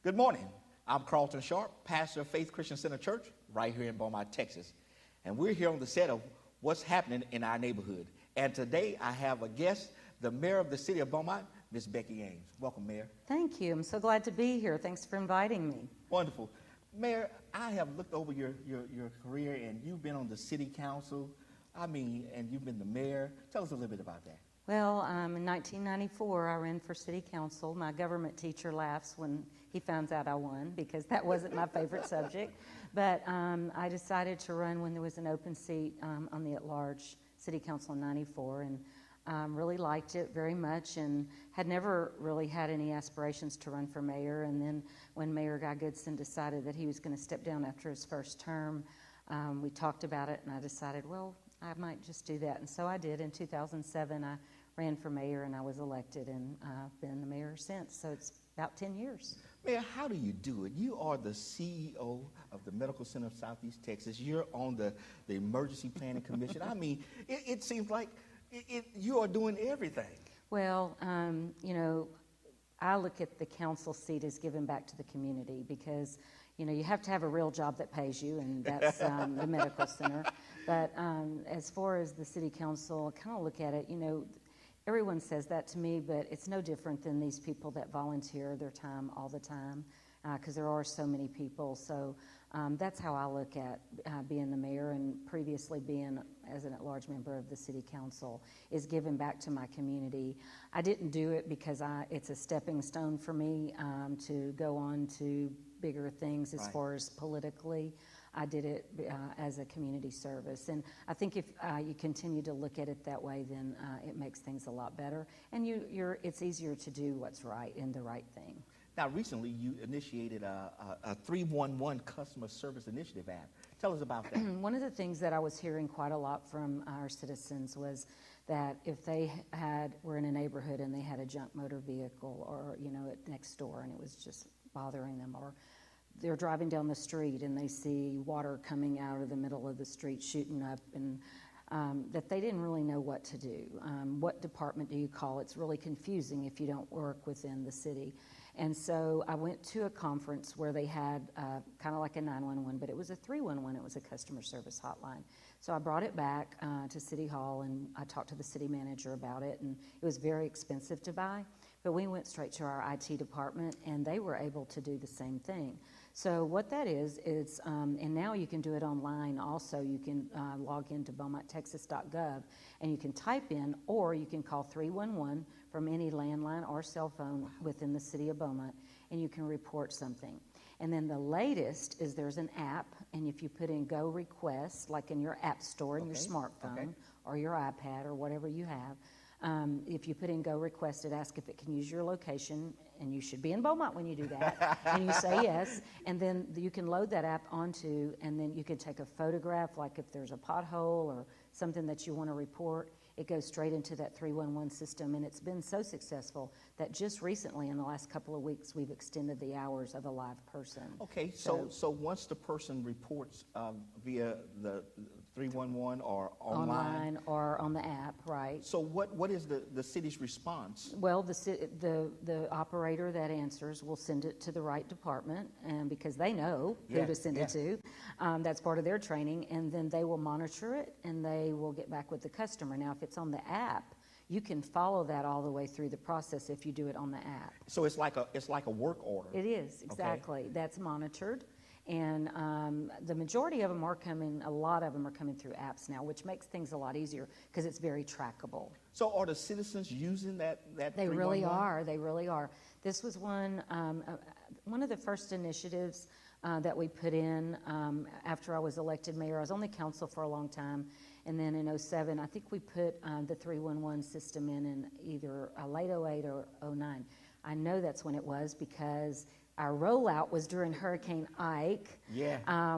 Good morning. I'm Carlton Sharp, pastor of Faith Christian Center Church, right here in Beaumont, Texas. And we're here on the set of what's happening in our neighborhood. And today I have a guest, the mayor of the city of Beaumont, Miss Becky Ames. Welcome, Mayor. Thank you. I'm so glad to be here. Thanks for inviting me. Wonderful. Mayor, I have looked over your career, and you've been on the city council. And you've been the mayor. Tell us a little bit about that. Well, in 1994, I ran for city council. My government teacher laughs when he finds out I won because that wasn't my favorite subject. But I decided to run when there was an open seat on the at-large city council in 94, and really liked it very much and had never really had any aspirations to run for mayor. And then when Mayor Guy Goodson decided that he was going to step down after his first term, we talked about it, and I decided, well, I might just do that. And so I did. In 2007, I ran for mayor, and I was elected, and I've been the mayor since. So it's about 10 years. Mayor, how do you do it? You are the CEO of the Medical Center of Southeast Texas. You're on the Emergency Planning Commission. It seems like you are doing everything. Well, I look at the council seat as giving back to the community because, you have to have a real job that pays you, and that's the medical center. But as far as the city council, I kind of look at it, everyone says that to me, but it's no different than these people that volunteer their time all the time because there are so many people. So that's how I look at being the mayor, and previously being as an at-large member of the city council is giving back to my community. I didn't do it because it's a stepping stone for me to go on to bigger things as far as politically. I did it as a community service. And I think if you continue to look at it that way, then it makes things a lot better. And it's easier to do what's right and the right thing. Now, recently you initiated a 311 customer service initiative app. Tell us about that. One of the things that I was hearing quite a lot from our citizens was that if they were in a neighborhood and they had a junk motor vehicle or, next door, and it was just bothering them, or they're driving down the street and they see water coming out of the middle of the street shooting up, and that they didn't really know what to do. What department do you call? It's really confusing if you don't work within the city. And so I went to a conference where they had kind of like a 911, but it was a 311. It was a customer service hotline. So I brought it back to City Hall, and I talked to the city manager about it, and it was very expensive to buy. But we went straight to our IT department, and they were able to do the same thing. So what that is, and now you can do it online also. You can log into BeaumontTexas.gov, and you can type in, or you can call 311 from any landline or cell phone within the city of Beaumont, and you can report something. And then the latest is there's an app, and if you put in Go Request, like in your app store in your smartphone or your iPad or whatever you have, if you put in Go Request, it asks if it can use your location, and you should be in Beaumont when you do that, and you say yes, and then you can load that app onto, and then you can take a photograph, like if there's a pothole or something that you want to report, it goes straight into that 311 system, and it's been so successful that just recently, in the last couple of weeks, we've extended the hours of a live person. Okay, so once the person reports via the 311 or online or on the app, right? So what is the city's response? Well, the operator that answers will send it to the right department, and because they know who to send it to, that's part of their training, and then they will monitor it and they will get back with the customer. Now, if it's on the app, you can follow that all the way through the process if you do it on the app. So it's like a work order. It is, exactly. Okay. That's monitored. And the majority of them are coming, a lot of them are coming through apps now, which makes things a lot easier because it's very trackable. So are the citizens using that They really are. They really are. This was one of the first initiatives that we put in after I was elected mayor. I was on the council for a long time. And then in 2007, I think we put the 311 system in either late 2008 or 2009. I know that's when it was because our rollout was during Hurricane Ike,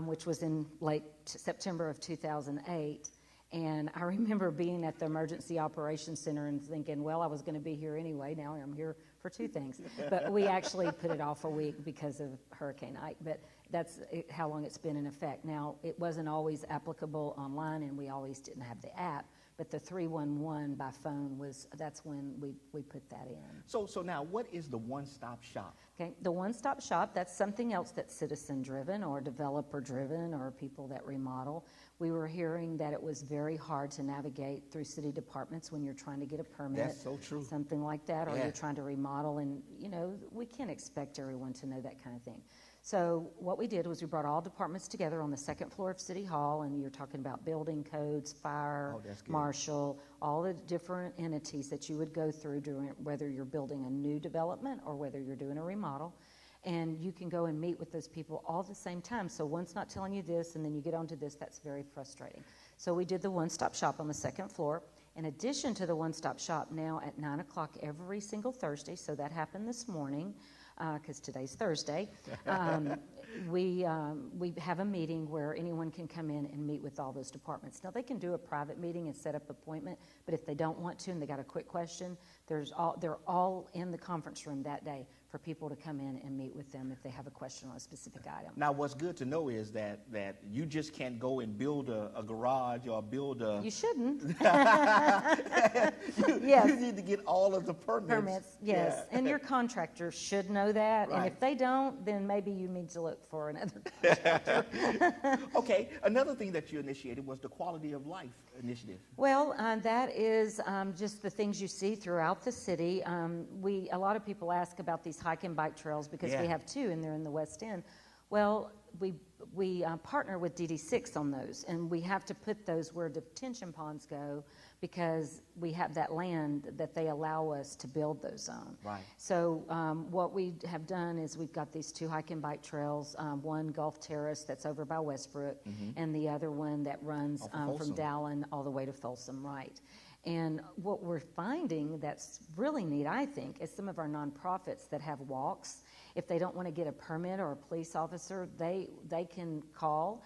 which was in late September of 2008. And I remember being at the Emergency Operations Center and thinking, well, I was going to be here anyway. Now I'm here for two things. But we actually put it off a week because of Hurricane Ike. But that's how long it's been in effect. Now, it wasn't always applicable online, and we always didn't have the app. But the 311 by phone that's when we put that in. So now, what is the one-stop shop? Okay, the one-stop shop, that's something else that's citizen-driven or developer-driven or people that remodel. We were hearing that it was very hard to navigate through city departments when you're trying to get a permit. That's so true. Something like that, or Yeah. you're trying to remodel, and, we can't expect everyone to know that kind of thing. So what we did was we brought all departments together on the second floor of City Hall, and you're talking about building codes, fire, Oh, that's good. marshal, all the different entities that you would go through during whether you're building a new development or whether you're doing a remodel. And you can go and meet with those people all at the same time. So one's not telling you this, and then you get onto this. That's very frustrating. So we did the one-stop shop on the second floor. In addition to the one-stop shop, now at 9 o'clock every single Thursday, so that happened this morning, because today's Thursday, we have a meeting where anyone can come in and meet with all those departments. Now, they can do a private meeting and set up an appointment, but if they don't want to and they got a quick question, they're all in the conference room that day for people to come in and meet with them if they have a question on a specific item. Now, what's good to know is that you just can't go and build a garage or build a... You shouldn't. You need to get all of the permits. Yes. Yeah. And your contractor should know that. Right. And if they don't, then maybe you need to look for another contractor. Okay, another thing that you initiated was the Quality of Life initiative. Well, that is just the things you see throughout the city. A lot of people ask about these hike and bike trails because Yeah. we have two and they're in the West End. Well, we partner with DD6 on those, and we have to put those where detention ponds go because we have that land that they allow us to build those on. Right. So what we have done is we've got these two hike and bike trails, one Gulf Terrace that's over by Westbrook, and the other one that runs Off of from Folsom. Dallin all the way to Folsom, right. And what we're finding that's really neat, I think, is some of our nonprofits that have walks. If they don't want to get a permit or a police officer, they can call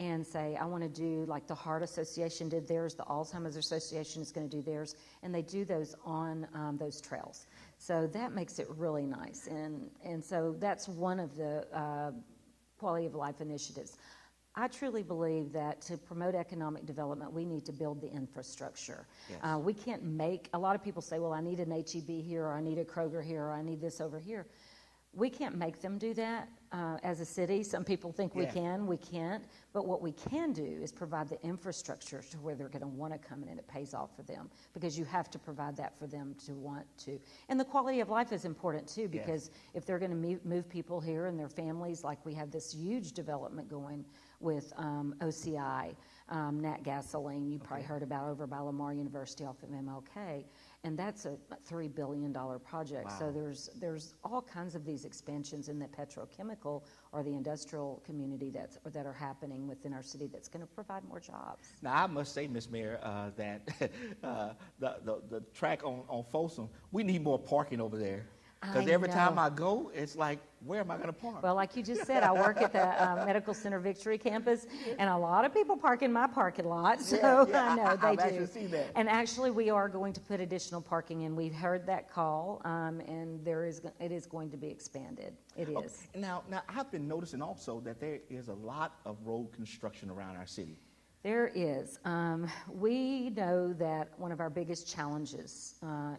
and say, I want to do, like the Heart Association did theirs, the Alzheimer's Association is going to do theirs, and they do those on those trails. So that makes it really nice. And so that's one of the quality of life initiatives. I truly believe that to promote economic development, we need to build the infrastructure. Yes. We can't make, a lot of people say, well, I need an HEB here, or I need a Kroger here, or I need this over here. We can't make them do that as a city. Some people think we can, we can't. But what we can do is provide the infrastructure to where they're going to want to come in and it pays off for them, because you have to provide that for them to want to. And the quality of life is important too, because if they're going to move people here and their families, like we have this huge development going with OCI, Nat Gasoline, you probably heard about over by Lamar University off of MLK, and that's a $3 billion project. Wow. So there's all kinds of these expansions in the petrochemical or the industrial community that are happening within our city that's going to provide more jobs. Now, I must say, Ms. Mayor, that the track on Folsom, we need more parking over there. Because every time I go, it's like, where am I going to park? Well, like you just said, I work at the Medical Center Victory campus, and a lot of people park in my parking lot, so I know they I've do. actually seen that. And actually, we are going to put additional parking in. We've heard that call, and it is going to be expanded. It is. Okay. Now, I've been noticing also that there is a lot of road construction around our city. There is. We know that one of our biggest challenges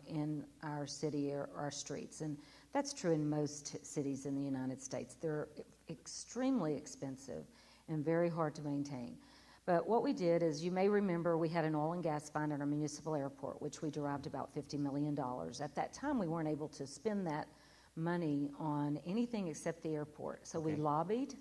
in our city are our streets, and that's true in most cities in the United States. They're extremely expensive and very hard to maintain. But what we did is, you may remember, we had an oil and gas find at our municipal airport, which we derived about $50 million. At that time, we weren't able to spend that money on anything except the airport. So we lobbied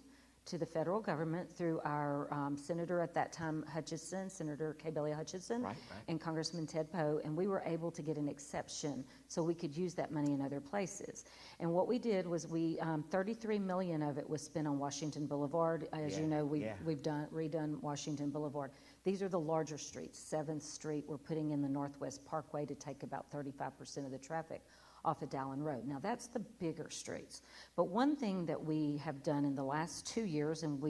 to the federal government through our senator at that time, Hutchinson, Senator Kay Bailey Hutchinson, and Congressman Ted Poe, and we were able to get an exception so we could use that money in other places. And what we did was $33 million of it was spent on Washington Boulevard. As you know, we've redone Washington Boulevard. These are the larger streets. 7th Street, we're putting in the Northwest Parkway to take about 35% of the traffic off of Dallin Road. Now, that's the bigger streets. But one thing that we have done in the last 2 years, and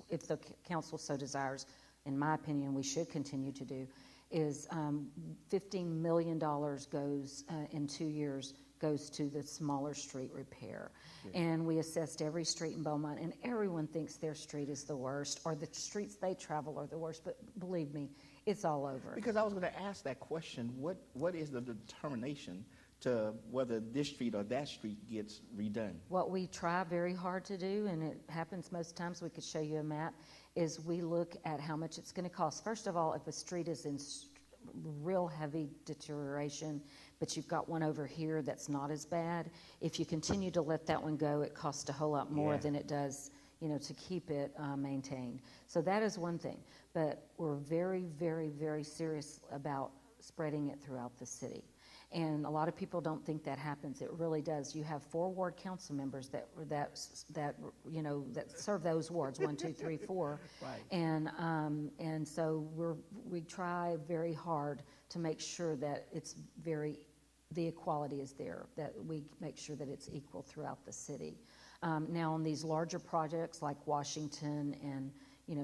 if the council so desires, in my opinion, we should continue to do, is $15 million goes in 2 years goes to the smaller street repair. And we assessed every street in Beaumont, and everyone thinks their street is the worst, or the streets they travel are the worst, but believe me, It's all over. Because I was going to ask that question, what is the determination to whether this street or that street gets redone? What we try very hard to do, and it happens most times, we could show you a map, is we look at how much it's going to cost. First of all, if a street is in real heavy deterioration, but you've got one over here that's not as bad, if you continue to let that one go, it costs a whole lot more than it does, to keep it maintained. So that is one thing. But we're very, very, very serious about spreading it throughout the city. And a lot of people don't think that happens. It really does. You have 4 ward council members that serve those wards, 1, 2, 3, 4. Right. And so we try very hard to make sure that the equality is there, that we make sure that it's equal throughout the city. Now on these larger projects like Washington and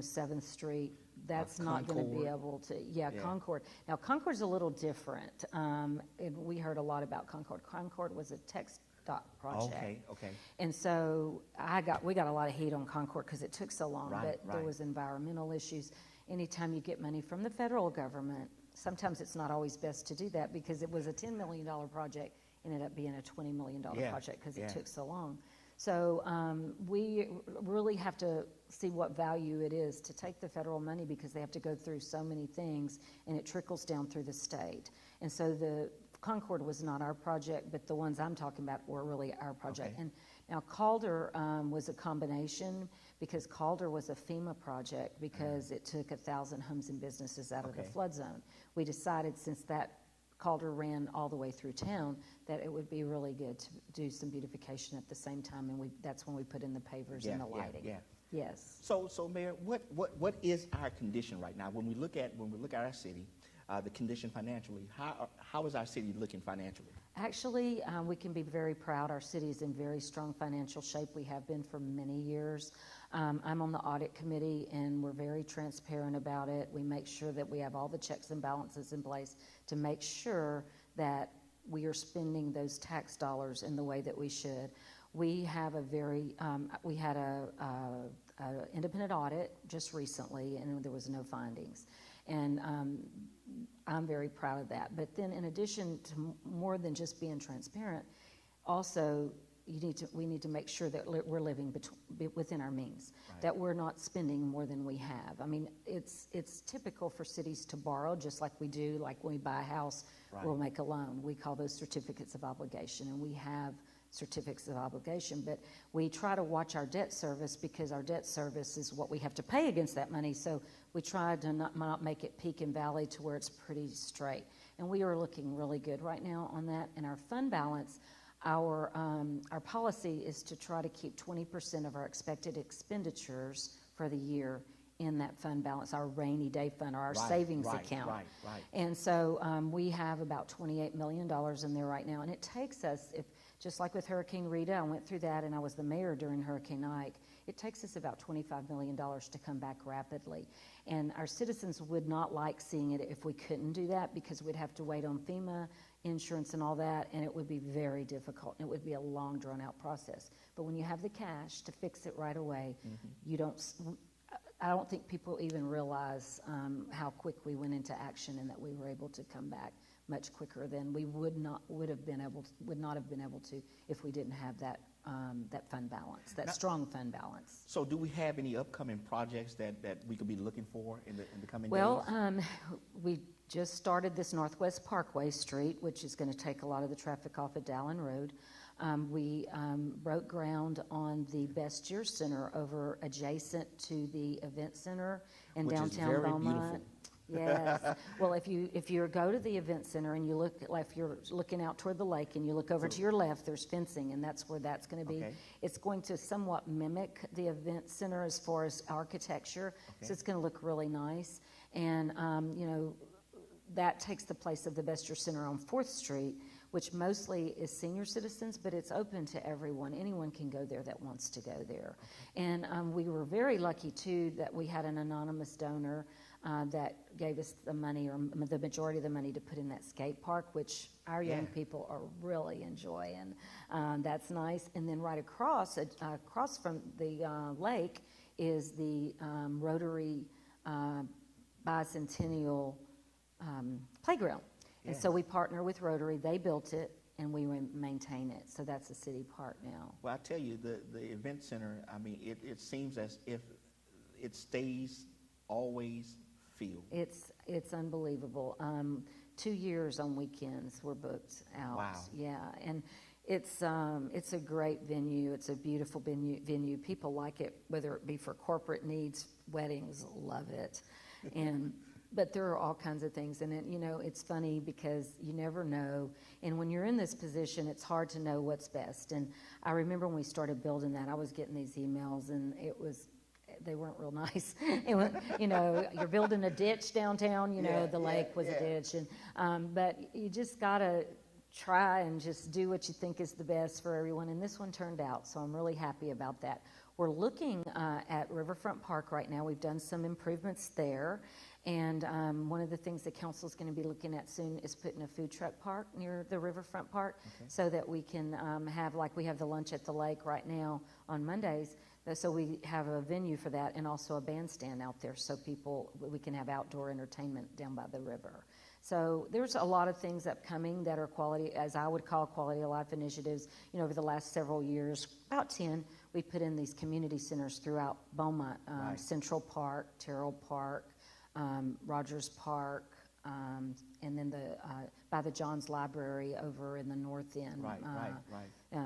7th Street, that's not going to be able to, Concord. Now Concord's a little different, and we heard a lot about Concord. Concord was a text dot project. Okay. And so we got a lot of heat on Concord because it took so long, but there was environmental issues. Anytime you get money from the federal government, sometimes it's not always best to do that because it was a $10 million project, ended up being a $20 million project because it took so long. So we really have to see what value it is to take the federal money because they have to go through so many things and it trickles down through the state. And so the Concord was not our project, but the ones I'm talking about were really our project. Okay. And now Calder was a combination because Calder was a FEMA project because it took 1,000 homes and businesses out of the flood zone. We decided since that Calder ran all the way through town that it would be really good to do some beautification at the same time, and that's when we put in the pavers and the lighting. Yes. So Mayor, what is our condition right now when we look at our city, the condition financially? How is our city looking financially? Actually, we can be very proud. Our city is in very strong financial shape. We have been for many years. I'm on the audit committee, and we're very transparent about it. We make sure that we have all the checks and balances in place to make sure that we are spending those tax dollars in the way that we should. We have we had a independent audit just recently, and there was no findings. And I'm very proud of that. But then in addition to more than just being transparent, also we need to make sure that we're living within our means, that we're not spending more than we have. I mean, it's typical for cities to borrow, just like we do, like when we buy a house, we'll make a loan. We call those certificates of obligation, and we have certificates of obligation, but we try to watch our debt service because our debt service is what we have to pay against that money, so we try to not make it peak and valley to where it's pretty straight. And we are looking really good right now on that. And our fund balance, our policy is to try to keep 20% of our expected expenditures for the year in that fund balance, our rainy day fund or our savings account. Right. And so we have about $28 million in there right now. And it takes us, just like with Hurricane Rita, I went through that and I was the mayor during Hurricane Ike. It takes us about $25 million to come back rapidly. And our citizens would not like seeing it if we couldn't do that because we'd have to wait on FEMA, insurance and all that, and it would be very difficult. And it would be a long, drawn-out process. But when you have the cash to fix it right away, I don't think people even realize how quick we went into action and that we were able to come back much quicker than we would not have been able to if we didn't have that fund balance, that strong fund balance. So do we have any upcoming projects that we could be looking for in the coming days? Well, we just started this Northwest Parkway Street, which is going to take a lot of the traffic off of Dallin Road. We broke ground on the Best Year Center over adjacent to the event center in Which downtown is very Beaumont. beautiful. Yes. Well, if you go to the event center and you look, like if you're looking out toward the lake and you look over to your left, there's fencing, and that's where that's going to be. Okay. It's going to somewhat mimic the event center as far as architecture, so it's going to look really nice. And that takes the place of the Best Year Center on 4th Street, which mostly is senior citizens, but it's open to everyone. Anyone can go there that wants to go there. And we were very lucky, too, that we had an anonymous donor that gave us the money, or the majority of the money, to put in that skate park, which our young people are really enjoying. That's nice. And then right across from the lake is the Rotary bicentennial playground. And Yes. so we partner with Rotary. They built it, and we maintain it. So that's a city park now. Well, I tell you, the event center, I mean, it seems as if it stays always filled. It's unbelievable. 2 years on weekends we're booked out. Wow. Yeah, and it's a great venue. It's a beautiful venue. People like it, whether it be for corporate needs, weddings, love it, but there are all kinds of things in it. It's funny because you never know, and when you're in this position, it's hard to know what's best. And I remember when we started building that, I was getting these emails, and they weren't real nice. It was, you're building a ditch downtown, the lake was a ditch. But you just got to try and just do what you think is the best for everyone. And this one turned out, so I'm really happy about that. We're looking at Riverfront Park right now. We've done some improvements there. And one of the things the council is going to be looking at soon is putting a food truck park near the Riverfront Park, so that we can have, like we have the lunch at the lake right now on Mondays. So we have a venue for that, and also a bandstand out there, so we can have outdoor entertainment down by the river. So there's a lot of things upcoming that are quality, as I would call quality of life initiatives. Over the last several years, about 10, we put in these community centers throughout Beaumont, Right. Central Park, Terrell Park, Rogers Park, and then by the Johns Library over in the north end. Right.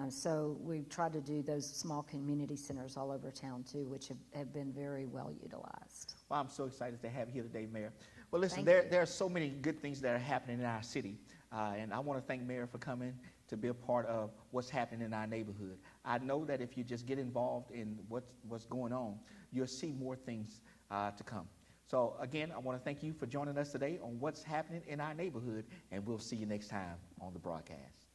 So we've tried to do those small community centers all over town too, which have been very well utilized. Well, I'm so excited to have you here today, Mayor. Well, listen, Thank you. there are so many good things that are happening in our city, and I want to thank Mayor for coming to be a part of what's happening in our neighborhood. I know that if you just get involved in what's going on, you'll see more things to come. So again, I want to thank you for joining us today on what's happening in our neighborhood, and we'll see you next time on the broadcast.